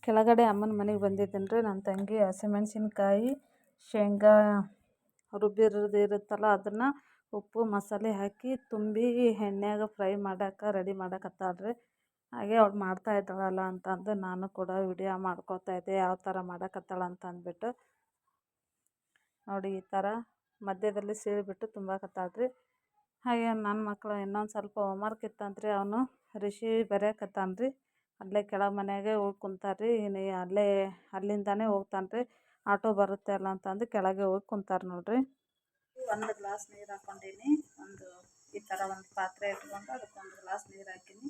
ಕೆಳಗಡೆ ಅಮ್ಮನ ಮನೆಗೆ ಬಂದಿದ್ದೀನಿ ರೀ. ನನ್ನ ತಂಗಿ ಹಸಿಮೆಣ್ಸಿನ್ಕಾಯಿ ಶೇಂಗಾ ರುಬ್ಬಿರೋದು ಇರುತ್ತಲ್ಲ ಅದನ್ನು ಉಪ್ಪು ಮಸಾಲೆ ಹಾಕಿ ತುಂಬಿ ಎಣ್ಣೆಯಾಗ ಫ್ರೈ ಮಾಡೋಕೆ ರೆಡಿ ಮಾಡಕತ್ತಾಳ್ರಿ. ಹಾಗೆ ಅವಳು ಮಾಡ್ತಾ ಇದ್ದಾಳಲ್ಲ ಅಂತಂದು ನಾನು ಕೂಡ ವಿಡಿಯೋ ಮಾಡ್ಕೋತಾ ಇದ್ದೆ ಯಾವ ಥರ ಮಾಡಕತ್ತಾಳ ಅಂತ ಅಂದ್ಬಿಟ್ಟು. ನೋಡಿ ಈ ಥರ ಮಧ್ಯದಲ್ಲಿ ಸೀಳ್ಬಿಟ್ಟು ತುಂಬಾಕತ್ತಾಳ್ರಿ. ಹಾಗೆ ನನ್ನ ಮಕ್ಕಳು ಇನ್ನೊಂದು ಸ್ವಲ್ಪ ಹೋಮ್ವರ್ಕ್ ಇತ್ತಂತ್ರಿ, ಅವನು ರಿಷಿ ಬರೆಯಕತ್ತಾನ್ರಿ. ಅಲ್ಲೇ ಕೆಳಗೆ ಮನೆಯಾಗೆ ಹೋಗಿ ಕುಂತಾರ್ರಿ. ಅಲ್ಲಿಂದಾನೇ ಹೋಗ್ತಾನ್ರಿ, ಆಟೋ ಬರುತ್ತೆ ಅಲ್ಲ ಅಂತಂದು ಕೆಳಗೆ ಹೋಗಿ ಕುಂತಾರೆ ನೋಡ್ರಿ. ಒಂದು ಗ್ಲಾಸ್ ನೀರು ಹಾಕ್ಕೊಂಡೀನಿ. ಈ ಥರ ಒಂದು ಪಾತ್ರೆ ಇಟ್ಕೊಂಡು ಅದಕ್ಕೊಂದು ಗ್ಲಾಸ್ ನೀರು ಹಾಕೀನಿ.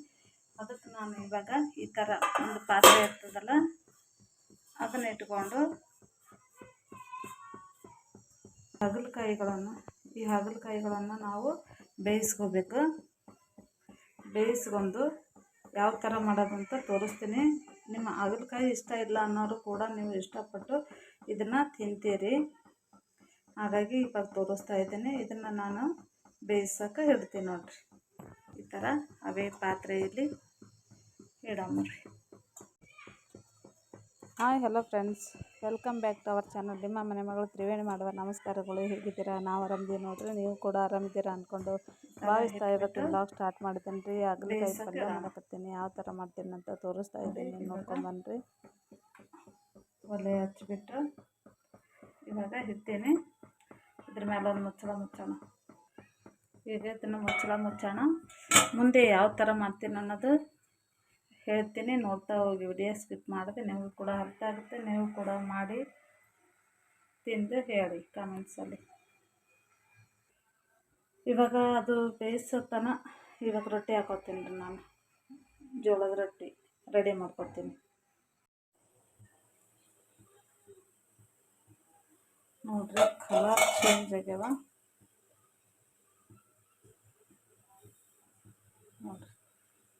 ಅದಕ್ಕೆ ನಾನು ಇವಾಗ ಈ ಥರ ಒಂದು ಪಾತ್ರೆ ಇರ್ತದಲ್ಲ ಅದನ್ನು ಇಟ್ಕೊಂಡು ಹಾಗಲಕಾಯಿಗಳನ್ನು ನಾವು ಬೇಯಿಸ್ಕೋಬೇಕು. ಬೇಯಿಸ್ಕೊಂಡು ಯಾವ ಥರ ಮಾಡೋದಂತ ತೋರಿಸ್ತೀನಿ. ನಿಮ್ಮ ಹಾಗಲಕಾಯಿ ಇಷ್ಟ ಇಲ್ಲ ಅನ್ನೋರು ಕೂಡ ನೀವು ಇಷ್ಟಪಟ್ಟು ಇದನ್ನು ತಿಂತೀರಿ. ಹಾಗಾಗಿ ಇವಾಗ ತೋರಿಸ್ತಾ ಇದ್ದೀನಿ. ಇದನ್ನು ನಾನು ಬೇಯಿಸೋಕೆ ಇಡ್ತೀನಿ ನೋಡಿರಿ. ಈ ಥರ ಅವೇ ಪಾತ್ರೆಯಲ್ಲಿ ಇಡಮ್ರಿ. Hi hello friends, welcome back to our channel. ನಿಮ್ಮ ಮನೆ ಮಗಳು ತ್ರಿವೇಣಿ ಮಾಡುವ ನಮಸ್ಕಾರಗಳು. ಹೇಗಿದ್ದೀರಾ? ನಾವು ಆರಾಮಿದ್ದೀವಿ ನೋಡ್ರಿ. ನೀವು ಕೂಡ ಆರಾಮಿದ್ದೀರಾ ಅಂದ್ಕೊಂಡು ಭಾವಿಸ್ತಾ ಇವತ್ತು ಬ್ಲಾಗ್ ಸ್ಟಾರ್ಟ್ ಮಾಡಿದ್ದೀನಿ ರೀ. ಹಾಗಲಕಾಯಿ ಪಲ್ಯ ಮಾಡಕತ್ತೀನಿ. ಯಾವ ಥರ ಮಾಡ್ತೀನಿ ಅಂತ ತೋರಿಸ್ತಾ ಇದ್ದೀನಿ, ನೋಡ್ಕೊಂಬನ್ರಿ. ಒಲೆ ಹಚ್ಚಿಬಿಟ್ಟು ಇವಾಗ ಇಡ್ತೀನಿ. ಇದ್ರ ಮೇಲೆ ಒಂದು ಮುಚ್ಚಳ ಈಗ ಇದನ್ನು ಮುಚ್ಚೋಣ. ಮುಂದೆ ಯಾವ ಥರ ಮಾಡ್ತೀನಿ ಅನ್ನೋದು ಹೇಳ್ತೀನಿ, ನೋಡ್ತಾ ಹೋಗಿ. ವಿಡಿಯೋ ಸ್ಕಿಪ್ ಮಾಡಿದ್ರೆ ನೀವು ಕೂಡ ಅರ್ಥ ಆಗುತ್ತೆ. ನೀವು ಕೂಡ ಮಾಡಿ ತಿಂದು ಹೇಳಿ ಕಾಮೆಂಟ್ಸಲ್ಲಿ. ಇವಾಗ ಅದು ಬೇಯಿಸೋತನ ಇವಾಗ ರೊಟ್ಟಿ ಹಾಕೋತೀನಿ ರೀ. ನಾನು ಜೋಳದ ರೊಟ್ಟಿ ರೆಡಿ ಮಾಡ್ಕೊತೀನಿ ನೋಡ್ರಿ. ಕಲರ್ ಚೇಂಜ್ ಆಗ್ಯಾವ ನೋಡ್ರಿ,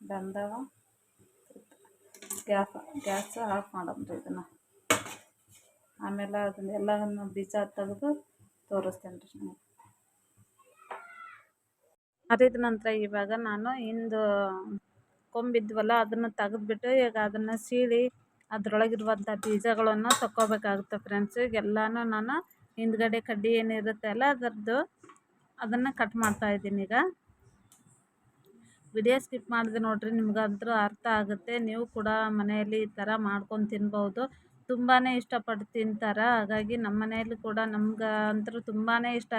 ಬಂದವ. ಗ್ಯಾಸ್ ಆಫ್ ಮಾಡಮ್ರಿ ಇದನ್ನು. ಆಮೇಲೆ ಅದನ್ನೆಲ್ಲವನ್ನು ಬೀಜ ತೆಗೆದು ತೋರಿಸ್ತೇನೆ ರೀ ನೀವು. ಅರಿದ ನಂತರ ಇವಾಗ ನಾನು ಕೊಂಬಿದ್ವಲ್ಲ ಅದನ್ನು ತೆಗೆದ್ಬಿಟ್ಟು ಈಗ ಅದನ್ನು ಸೀಳಿ ಅದರೊಳಗಿರುವಂಥ ಬೀಜಗಳನ್ನು ತಕ್ಕೋಬೇಕಾಗುತ್ತೆ ಫ್ರೆಂಡ್ಸ್. ಈಗೆಲ್ಲನೂ ನಾನು ಹಿಂದ್ಗಡೆ ಕಡ್ಡಿ ಏನಿರುತ್ತೆ ಅಲ್ಲ ಅದನ್ನು ಕಟ್ ಮಾಡ್ತಾಯಿದ್ದೀನಿ. ಈಗ ವಿಡಿಯೋ ಸ್ಕಿಪ್ ಮಾಡಿದೆ ನೋಡಿರಿ, ನಿಮ್ಗಂತೂ ಅರ್ಥ ಆಗುತ್ತೆ. ನೀವು ಕೂಡ ಮನೆಯಲ್ಲಿ ಈ ಥರ ಮಾಡ್ಕೊಂಡು ತಿನ್ಬೋದು. ತುಂಬಾ ಇಷ್ಟಪಟ್ಟು ತಿಂತಾರೆ. ಹಾಗಾಗಿ ನಮ್ಮ ಮನೆಯಲ್ಲಿ ಕೂಡ ನಮ್ಗಂತೂ ತುಂಬಾ ಇಷ್ಟ.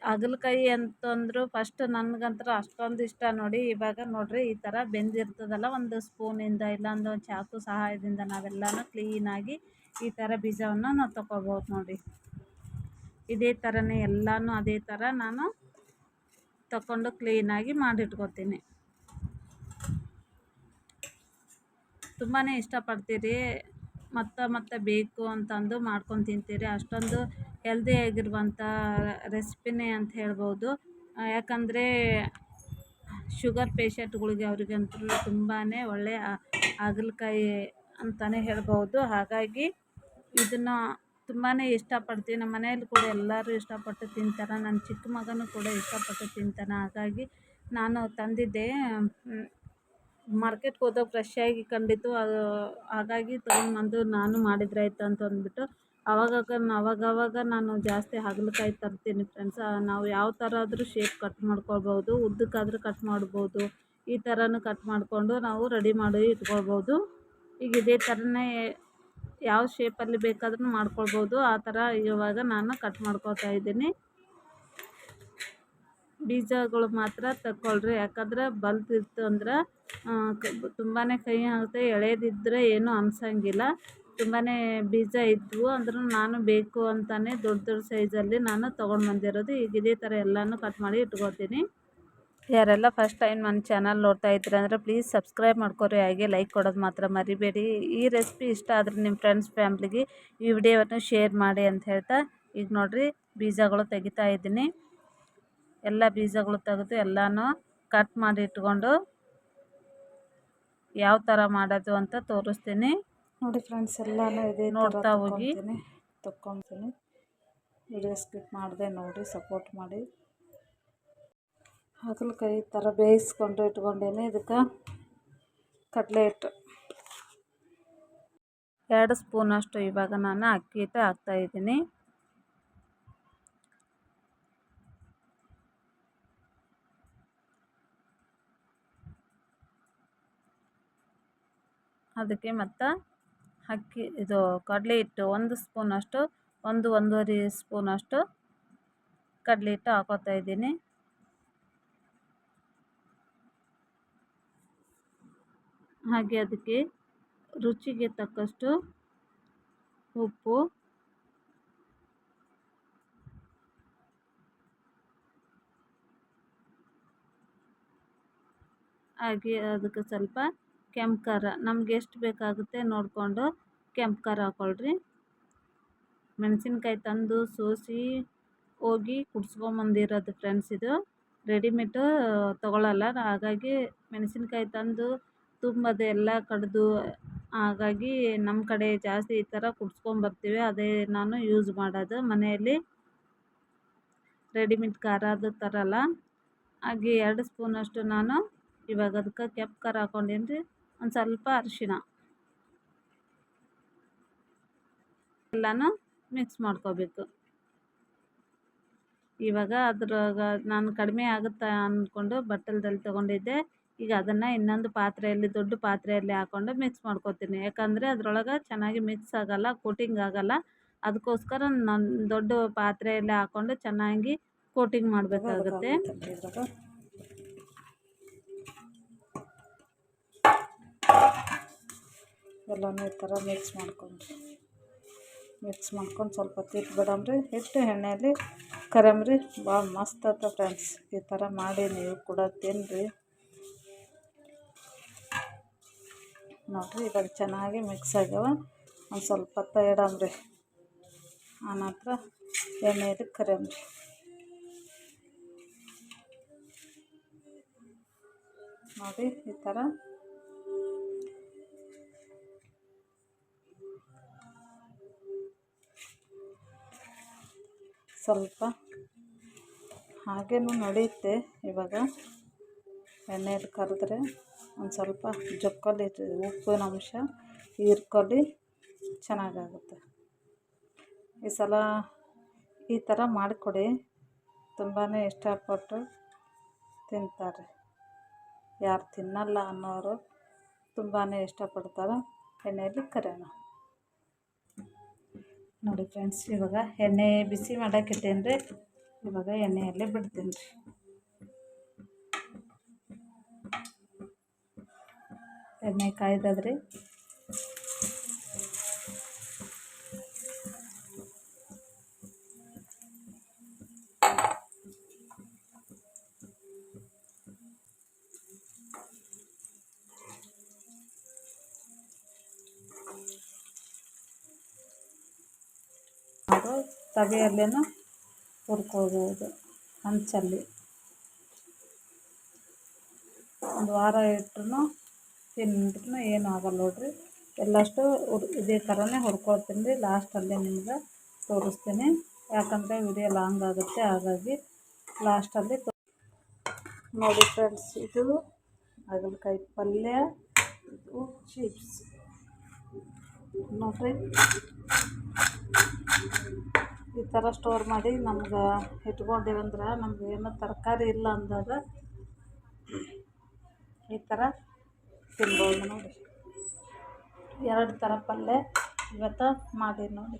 ಹಾಗಲಕಾಯಿ ಅಂತಂದ್ರು ಫಸ್ಟ್ ನನಗಂತೂ ಅಷ್ಟೊಂದು ಇಷ್ಟ ನೋಡಿ. ಇವಾಗ ನೋಡಿರಿ ಈ ಥರ ಬೆಂದಿರ್ತದಲ್ಲ, ಒಂದು ಸ್ಪೂನಿಂದ ಇಲ್ಲಾಂದ್ರೆ ಒಂದು ಚಾಕು ಸಹಾಯದಿಂದ ನಾವೆಲ್ಲನೂ ಕ್ಲೀನಾಗಿ ಈ ಥರ ಬೀಜವನ್ನು ನಾವು ತಗೋಬೋದು ನೋಡಿ. ಇದೇ ಥರನೇ ಎಲ್ಲನೂ ಅದೇ ಥರ ನಾನು ತಗೊಂಡು ಕ್ಲೀನಾಗಿ ಮಾಡಿಟ್ಕೋತೀನಿ. ತುಂಬಾ ಇಷ್ಟಪಡ್ತೀರಿ, ಮತ್ತೆ ಬೇಕು ಅಂತಂದು ಮಾಡ್ಕೊಂಡು ತಿಂತೀರಿ. ಅಷ್ಟೊಂದು ಹೆಲ್ದಿಯಾಗಿರುವಂಥ ರೆಸಿಪಿನೇ ಅಂತ ಹೇಳ್ಬೋದು. ಯಾಕಂದರೆ ಶುಗರ್ ಪೇಷಂಟ್ಗಳಿಗೆ ಅವ್ರಿಗಂತೂ ತುಂಬಾ ಒಳ್ಳೆಯ ಹಾಗಲಕಾಯಿ ಅಂತಲೇ ಹೇಳ್ಬೋದು. ಹಾಗಾಗಿ ಇದನ್ನು ತುಂಬಾ ಇಷ್ಟಪಡ್ತೀವಿ. ನಮ್ಮ ಮನೆಯಲ್ಲಿ ಕೂಡ ಎಲ್ಲರೂ ಇಷ್ಟಪಟ್ಟು ತಿಂತಾರೆ. ನನ್ನ ಚಿಕ್ಕ ಮಗನೂ ಕೂಡ ಇಷ್ಟಪಟ್ಟು ತಿಂತಾನೆ. ಹಾಗಾಗಿ ನಾನು ತಂದಿದ್ದೆ, ಮಾರ್ಕೆಟ್ಗೆ ಹೋದಾಗ ಫ್ರೆಶ್ಶಾಗಿ ಕಂಡಿತ್ತು. ಅದು ಹಾಗಾಗಿ ತೊಗೊಂಡ್ಬಂದು ನಾನು ಮಾಡಿದ್ರಾಯ್ತು ಅಂತ ಅಂದ್ಬಿಟ್ಟು ಅವಾಗವಾಗ ನಾನು ಜಾಸ್ತಿ ಹಾಗಲಕಾಯಿ ತರ್ತೀನಿ ಫ್ರೆಂಡ್ಸ್. ನಾವು ಯಾವ ಥರ ಆದರೂ ಶೇಪ್ ಕಟ್ ಮಾಡ್ಕೊಳ್ಬೋದು, ಉದ್ದಕ್ಕಾದರೂ ಕಟ್ ಮಾಡ್ಬೋದು, ಈ ಥರನೂ ಕಟ್ ಮಾಡಿಕೊಂಡು ನಾವು ರೆಡಿ ಮಾಡಿ ಇಟ್ಕೊಳ್ಬೋದು. ಈಗ ಇದೇ ಥರನೇ ಯಾವ ಶೇಪಲ್ಲಿ ಬೇಕಾದ್ರೂ ಮಾಡ್ಕೊಳ್ಬೋದು. ಆ ಥರ ಇವಾಗ ನಾನು ಕಟ್ ಮಾಡ್ಕೊಳ್ತಾ ಇದ್ದೀನಿ. ಬೀಜಗಳು ಮಾತ್ರ ತಗೊಳ್ರಿ, ಯಾಕಂದರೆ ಬಲ್ತಿತ್ತು ಅಂದ್ರೆ ತುಂಬಾ ಕಹಿ ಆಗುತ್ತೆ. ಎಳೆದಿದ್ದರೆ ಏನೂ ಅನ್ಸೋಂಗಿಲ್ಲ. ತುಂಬಾ ಬೀಜ ಇದ್ವು ಅಂದ್ರೂ ನಾನು ಬೇಕು ಅಂತಲೇ ದೊಡ್ಡ ಸೈಜಲ್ಲಿ ನಾನು ತೊಗೊಂಡು ಬಂದಿರೋದು. ಈಗ ಇದೇ ಥರ ಎಲ್ಲನೂ ಕಟ್ ಮಾಡಿ ಇಟ್ಕೊತೀನಿ. ಯಾರೆಲ್ಲ ಫಸ್ಟ್ ಟೈಮ್ ನನ್ನ ಚಾನಲ್ ನೋಡ್ತಾ ಇದ್ದೀರ ಅಂದರೆ ಪ್ಲೀಸ್ ಸಬ್ಸ್ಕ್ರೈಬ್ ಮಾಡ್ಕೊರಿ. ಹಾಗೆ ಲೈಕ್ ಕೊಡೋದು ಮಾತ್ರ ಮರಿಬೇಡಿ. ಈ ರೆಸಿಪಿ ಇಷ್ಟ ಆದರೆ ನಿಮ್ಮ ಫ್ರೆಂಡ್ಸ್ ಫ್ಯಾಮ್ಲಿಗೆ ಈ ವಿಡಿಯೋವನ್ನು ಶೇರ್ ಮಾಡಿ ಅಂತ ಹೇಳ್ತಾ, ಈಗ ನೋಡಿರಿ ಬೀಜಗಳು ತೆಗಿತಾ ಇದ್ದೀನಿ. ಎಲ್ಲ ಬೀಜಗಳು ತೆಗೆದು ಎಲ್ಲನೂ ಕಟ್ ಮಾಡಿ ಇಟ್ಕೊಂಡು ಯಾವ ಥರ ಮಾಡೋದು ಅಂತ ತೋರಿಸ್ತೀನಿ ನೋಡಿ ಫ್ರೆಂಡ್ಸ್. ಎಲ್ಲನೂ ಇದೇ ನೋಡ್ತಾ ಹೋಗಿ ತಕ್ಕೊತೀನಿ. ವಿಡಿಯೋ ಸ್ಕಿಪ್ ಮಾಡಿದೆ ನೋಡಿ, ಸಪೋರ್ಟ್ ಮಾಡಿ. ಹಾಗಲಕಾಯಿ ಥರ ಬೇಯಿಸ್ಕೊಂಡು ಇಟ್ಕೊಂಡೇನೆ. ಇದಕ್ಕೆ ಕಡಲೆ ಹಿಟ್ಟು 2 ಸ್ಪೂನಷ್ಟು ಇವಾಗ ನಾನು ಅಕ್ಕಿ ಹಿಟ್ಟು ಹಾಕ್ತಾಯಿದ್ದೀನಿ. ಅದಕ್ಕೆ ಮತ್ತು ಇದು ಕಡಲೆ ಹಿಟ್ಟು 1 ಸ್ಪೂನಷ್ಟು 1-1.5 ಸ್ಪೂನಷ್ಟು ಕಡಲೆ ಹಿಟ್ಟು ಹಾಕೋತಾ ಇದ್ದೀನಿ. ಹಾಗೆ ಅದಕ್ಕೆ ರುಚಿಗೆ ತಕ್ಕಷ್ಟು ಉಪ್ಪು, ಹಾಗೆ ಅದಕ್ಕೆ ಸ್ವಲ್ಪ ಕೆಂಪು ಖಾರ, ನಮ್ಗೆ ಎಷ್ಟು ಬೇಕಾಗುತ್ತೆ ನೋಡಿಕೊಂಡು ಕೆಂಪು ಖಾರ ಹಾಕ್ಕೊಳ್ರಿ. ಮೆಣಸಿನ್ಕಾಯಿ ತಂದು ಸೋಸಿ ಹೋಗಿ ಕುಡ್ಸ್ಕೊಂಬಂದಿರೋದು ಫ್ರೆಂಡ್ಸ್, ಇದು ರೆಡಿಮೇಡು ತೊಗೊಳ್ಳಲ್ಲ. ಹಾಗಾಗಿ ಮೆಣಸಿನ್ಕಾಯಿ ತಂದು ತುಂಬದೆ ಎಲ್ಲ ಕಡಿದು, ಹಾಗಾಗಿ ನಮ್ಮ ಕಡೆ ಜಾಸ್ತಿ ಈ ಥರ ಕುಡ್ಸ್ಕೊಂಬರ್ತೀವಿ. ಅದೇ ನಾನು ಯೂಸ್ ಮಾಡೋದು ಮನೆಯಲ್ಲಿ. ರೆಡಿಮೇಡ್ ಖಾರ ಅದು ತರಲ್ಲ. ಹಾಗೆ 2 ಸ್ಪೂನಷ್ಟು ನಾನು ಇವಾಗ ಅದಕ್ಕೆ ಕೆಂಪು ಖಾರ ಹಾಕ್ಕೊಂಡೀನಿ ರೀ. ಒಂದು ಸ್ವಲ್ಪ ಅರಿಶಿಣ ಎಲ್ಲನೂ ಮಿಕ್ಸ್ ಮಾಡ್ಕೋಬೇಕು. ಇವಾಗ ಅದ್ರಾಗ ನಾನು ಕಡಿಮೆ ಆಗುತ್ತಾ ಅಂದ್ಕೊಂಡು ಬಟ್ಟಲಲ್ಲಿ ತೊಗೊಂಡಿದ್ದೆ. ಈಗ ಅದನ್ನು ಇನ್ನೊಂದು ಪಾತ್ರೆಯಲ್ಲಿ, ದೊಡ್ಡ ಪಾತ್ರೆಯಲ್ಲಿ ಹಾಕ್ಕೊಂಡು ಮಿಕ್ಸ್ ಮಾಡ್ಕೊತೀನಿ. ಯಾಕಂದರೆ ಅದರೊಳಗೆ ಚೆನ್ನಾಗಿ ಮಿಕ್ಸ್ ಆಗೋಲ್ಲ, ಕೋಟಿಂಗ್ ಆಗೋಲ್ಲ. ಅದಕ್ಕೋಸ್ಕರ ನಾನು ದೊಡ್ಡ ಪಾತ್ರೆಯಲ್ಲಿ ಹಾಕ್ಕೊಂಡು ಚೆನ್ನಾಗಿ ಕೋಟಿಂಗ್ ಮಾಡಬೇಕಾಗುತ್ತೆ. ಎಲ್ಲನೂ ಈ ಥರ ಮಿಕ್ಸ್ ಮಾಡ್ಕೊಂಡು ಸ್ವಲ್ಪ ಹೊತ್ತು ಇಟ್ಬಿಡಮ್ರಿ. ಇಟ್ಟು ಎಣ್ಣೆಯಲ್ಲಿ ಕರಮ್ರಿ. ಭಾಳ ಮಸ್ತ್ ಆಯ್ತು ಫ್ರೆಂಡ್ಸ್. ಈ ಥರ ಮಾಡಿ ನೀವು ಕೂಡ ತಿನ್ನಿರಿ. ನೋಡಿರಿ, ಇವಾಗ ಚೆನ್ನಾಗಿ ಮಿಕ್ಸ್ ಆಗ್ಯಾವ. ಒಂದು ಸ್ವಲ್ಪ ಹೊತ್ತು ಇಡಮ್ರಿ. ಆನಂತರ ಎಣ್ಣೆಯಲ್ಲಿ ಕರಮ್ರಿ. ನೋಡಿ ಈ ಥರ ಸ್ವಲ್ಪ ಹಾಗೇನೂ ನಡೆಯುತ್ತೆ. ಇವಾಗ ಎಣ್ಣೆಯಲ್ಲಿ ಕರೆದ್ರೆ ಒಂದು ಸ್ವಲ್ಪ ಜೊಕ್ಕೊಲಿ ಉಪ್ಪಿನ ಅಂಶ ಹೀರ್ಕೊಳ್ಳಿ, ಚೆನ್ನಾಗಾಗುತ್ತೆ. ಈ ಸಲ ಈ ಥರ ಮಾಡಿಕೊಡಿ, ತುಂಬಾ ಇಷ್ಟಪಟ್ಟು ತಿಂತಾರೆ. ಯಾರು ತಿನ್ನಲ್ಲ ಅನ್ನೋರು ತುಂಬಾ ಇಷ್ಟಪಡ್ತಾರೆ. ಎಣ್ಣೆಯಲ್ಲಿ ಕರಿಯೋಣ. ನೋಡಿ ಫ್ರೆಂಡ್ಸ್, ಇವಾಗ ಎಣ್ಣೆ ಬಿಸಿ ಮಾಡೋಕೆ ಇಟ್ಟೇನಿ ರೀ. ಇವಾಗ ಎಣ್ಣೆಯಲ್ಲೇ ಬಿಡ್ತೀನಿ ರೀ. ಎಣ್ಣೆ ಕಾಯ್ದದ್ರಿ. ಅದು ತವೆಯಲ್ಲೇನು ಹುರ್ಕೋಬೋದು, ಹಂಚಲ್ಲಿ. ಒಂದು ವಾರ ಇಟ್ಟರು ತಿಂದ್ರೂ ಏನೂ ಆಗಲ್ಲ ನೋಡ್ರಿ. ಎಲ್ಲಷ್ಟು ಇದೇ ಥರನೇ ಹುರ್ಕೊಳ್ತೀನಿ ರೀ. ಲಾಸ್ಟಲ್ಲೇ ನಿಮ್ಗೆ ತೋರಿಸ್ತೀನಿ, ಯಾಕಂದರೆ ವಿಡಿಯೋ ಲಾಂಗ್ ಆಗುತ್ತೆ. ಹಾಗಾಗಿ ಲಾಸ್ಟಲ್ಲಿ ನೋಡಿ ಫ್ರೆಂಡ್ಸ್, ಇದು ಹಾಗಲಕಾಯಿ ಪಲ್ಯ, ಇದು ಚಿಪ್ಸ್ ನೋಡ್ರಿ. ಈ ಥರ ಸ್ಟೋರ್ ಮಾಡಿ ನಮ್ಗೆ ಇಟ್ಕೊಂಡಿವಂದ್ರೆ, ನಮ್ಗೆ ಏನೋ ತರಕಾರಿ ಇಲ್ಲ ಅಂದಾಗ ಈ ಥರ ತಿನ್ಬೋದು ನೋಡಿ. 2 ಥರ ಪಲ್ಯ ಇವತ್ತು ಮಾಡಿ ನೋಡಿ.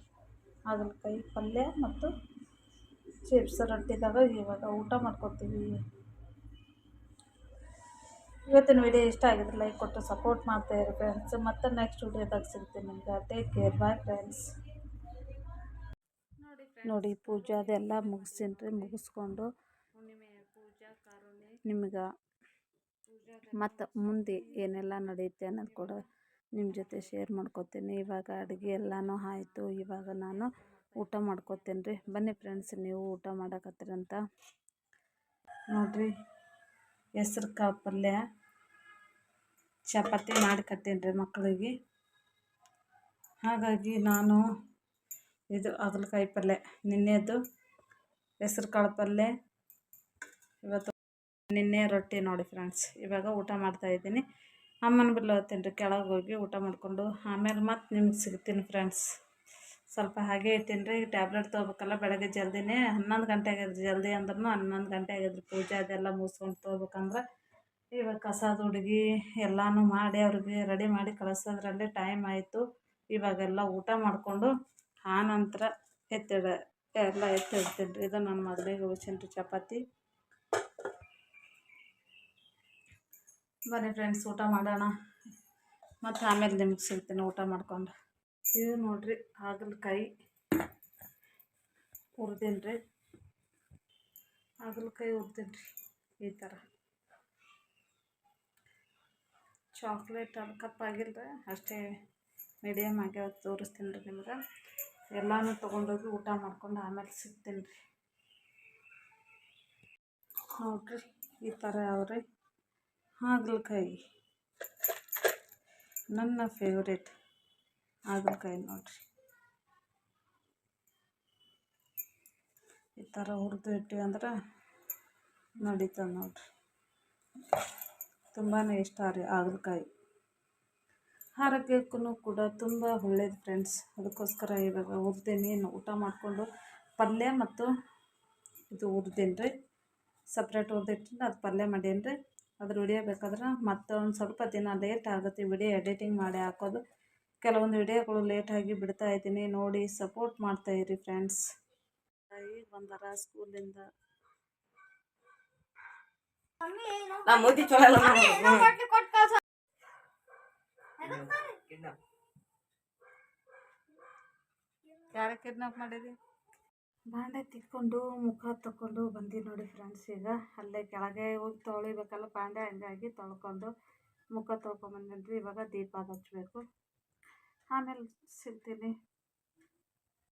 ಹಾಗಲಕಾಯಿ ಪಲ್ಯ ಮತ್ತು ಚಿಪ್ಸ್ ರೊಟ್ಟಿದಾಗ ಇವಾಗ ಊಟ ಮಾಡ್ಕೊತೀವಿ. ಇವತ್ತಿನ ವಿಡಿಯೋ ಇಷ್ಟ ಆಗಿದ್ರೆ ಲೈಕ್ ಕೊಟ್ಟು ಸಪೋರ್ಟ್ ಮಾಡ್ತಾಯಿರಿ ಫ್ರೆಂಡ್ಸ್. ಮತ್ತು ನೆಕ್ಸ್ಟ್ ವಿಡಿಯೋದಾಗ ಸಿಗ್ತೀನಿ ನಿಮ್ಗೆ. Take care, bye friends. ನೋಡಿ, ಪೂಜಾದೆಲ್ಲ ಮುಗಿಸ್ತೀನಿ ರೀ. ಮುಗಿಸ್ಕೊಂಡು ನಿಮ್ಗೆ ಮತ್ತು ಮುಂದೆ ಏನೆಲ್ಲ ನಡೆಯುತ್ತೆ ಅನ್ನೋದು ಕೂಡ ನಿಮ್ಮ ಜೊತೆ ಶೇರ್ ಮಾಡ್ಕೊತೀನಿ. ಇವಾಗ ಅಡುಗೆ ಎಲ್ಲನೂ ಆಯಿತು. ಇವಾಗ ನಾನು ಊಟ ಮಾಡ್ಕೊತೀನಿ ರೀ. ಬನ್ನಿ ಫ್ರೆಂಡ್ಸ್, ನೀವು ಊಟ ಮಾಡಕತ್ತೀರಂತ ನೋಡಿರಿ. ಹೆಸ್ರು ಕಾಳು ಪಲ್ಯ, ಚಪಾತಿ ಮಾಡಿ ಕಟ್ಟೀನಿ ರೀ ಮಕ್ಕಳಿಗೆ. ಹಾಗಾಗಿ ನಾನು ಇದು ಹಾಗಲಕಾಯಿ ಪಲ್ಯ ನಿನ್ನೆದು, ಹೆಸ್ರು ಕಾಳು ಪಲ್ಯ ಇವತ್ತು, ನಿನ್ನೆ ರೊಟ್ಟಿ ನೋಡಿ ಫ್ರೆಂಡ್ಸ್. ಇವಾಗ ಊಟ ಮಾಡ್ತಾಯಿದ್ದೀನಿ. ಅಮ್ಮನ ಬಿಲ್ ಹೋಗ್ತೀನಿ ರೀ, ಕೆಳಗೆ ಹೋಗಿ ಊಟ ಮಾಡಿಕೊಂಡು ಆಮೇಲೆ ಮತ್ತೆ ನಿಮ್ಗೆ ಸಿಗ್ತೀನಿ ಫ್ರೆಂಡ್ಸ್. ಸ್ವಲ್ಪ ಹಾಗೆ ಇರ್ತೀನಿ ರೀ, ಟ್ಯಾಬ್ಲೆಟ್ ತೊಗೋಬೇಕಲ್ಲ ಬೆಳಗ್ಗೆ ಜಲ್ದಿನೇ 11 ಗಂಟೆ ಆಗ್ಯದ. ಜಲ್ದಿ ಅಂದ್ರೂ 11 ಗಂಟೆ ಆಗ್ಯದ. ಪೂಜೆ ಅದೆಲ್ಲ ಮುಗಿಸ್ಕೊಂಡು ತೊಗೋಬೇಕಂದ್ರೆ ಇವಾಗ ಕಸದ ಹುಡುಗಿ ಎಲ್ಲನೂ ಮಾಡಿ ಅವ್ರಿಗೆ ರೆಡಿ ಮಾಡಿ ಕಳಿಸೋದ್ರಲ್ಲೇ ಟೈಮ್ ಆಯಿತು. ಇವಾಗೆಲ್ಲ ಊಟ ಮಾಡಿಕೊಂಡು ಆನಂತರ ಎತ್ತಿಡ್ತೀನಿ ರೀ. ಇದು ನನ್ನ ಮಗಳಿಗೆ ಉಳ್ಸೀನಿ ರೀ ಚಪಾತಿ. ಬನ್ನಿ ಫ್ರೆಂಡ್ಸ್, ಊಟ ಮಾಡೋಣ. ಮತ್ತು ಆಮೇಲೆ ನಿಮ್ಗೆ ಸಿಗ್ತೀನಿ ಊಟ ಮಾಡ್ಕೊಂಡು. ಇದು ನೋಡಿರಿ ಹಾಗಲಕಾಯಿ ಹುರಿದೀನಿ ರೀ. ಹಾಗಲಕಾಯಿ ಹುರಿದೀನಿ ರೀ ಈ ಥರ. ಚಾಕ್ಲೇಟ್ ಅದು ಕಪ್ಪಾಗಿಲ್ಲ ಅಷ್ಟೇ, ಮೀಡಿಯಮ್ ಆಗಿ ತೋರಿಸ್ತೀನಿ ರೀ ನಿಮ್ಗೆ. ಎಲ್ಲನೂ ತೊಗೊಂಡೋಗಿ ಊಟ ಮಾಡ್ಕೊಂಡು ಆಮೇಲೆ ಸಿಗ್ತೀನಿ ರೀ. ನೋಡಿರಿ ಈ ಥರ ಅವ್ರಿ ಹಾಗಲಕಾಯಿ, ನನ್ನ ಫೇವ್ರೇಟ್ ಹಾಗಲಕಾಯಿ. ನೋಡಿರಿ ಈ ಥರ ಹುರಿದು ಇಟ್ಟಿವಿ ಅಂದ್ರೆ ನಡೀತದೆ ನೋಡಿರಿ. ತುಂಬಾ ಇಷ್ಟ ರೀ ಹಾಗಲಕಾಯಿ. ಆರೋಗ್ಯಕ್ಕೂ ಕೂಡ ತುಂಬ ಒಳ್ಳೇದು ಫ್ರೆಂಡ್ಸ್. ಅದಕ್ಕೋಸ್ಕರ ಇವಾಗ ಹುರಿದೀನಿ. ಊಟ ಮಾಡಿಕೊಂಡು ಪಲ್ಯ ಮತ್ತು ಇದು ಹುರಿದೀನಿ ರೀ, ಸಪ್ರೇಟ್ ಹುರಿದಿಟ್ಟು ಅದು ಪಲ್ಯ ಮಾಡೀನಿ ರೀ. ಅದ್ರ ವಿಡಿಯೋ ಬೇಕಾದ್ರೆ ಮತ್ತೊಂದು ಸ್ವಲ್ಪ ದಿನ ಲೇಟ್ ಆಗುತ್ತೆ ವಿಡಿಯೋ ಎಡಿಟಿಂಗ್ ಮಾಡಿ ಹಾಕೋದು. ಕೆಲವೊಂದು ವಿಡಿಯೋಗಳು ಲೇಟಾಗಿ ಬಿಡ್ತಾ ಇದ್ದೀನಿ, ನೋಡಿ ಸಪೋರ್ಟ್ ಮಾಡ್ತಾಯಿರಿ ಫ್ರೆಂಡ್ಸ್. ಈಗ ಬಂದಾರ ಸ್ಕೂಲಿಂದ. ಯಾರ ಕಿಡ್ನಾಪ್ ಮಾಡಿದಿ? ಬಾಂಡೆ ತಿಕ್ಕೊಂಡು ಮುಖ ತಕ್ಕೊಂಡು ಬಂದು ನೋಡಿ ಫ್ರೆಂಡ್ಸ್. ಈಗ ಅಲ್ಲೇ ಕೆಳಗೆ ಹೋಗಿ ತೊಳಿಬೇಕಲ್ಲ ಬಾಂಡೆ, ಹಂಗಾಗಿ ತೊಳ್ಕೊಂಡು ಮುಖ ತೊಳ್ಕೊಂಬಂದಿನಿ ರೀ. ಇವಾಗ ದೀಪ ಹಚ್ಚಬೇಕು, ಆಮೇಲೆ ಸಿಗ್ತೀನಿ.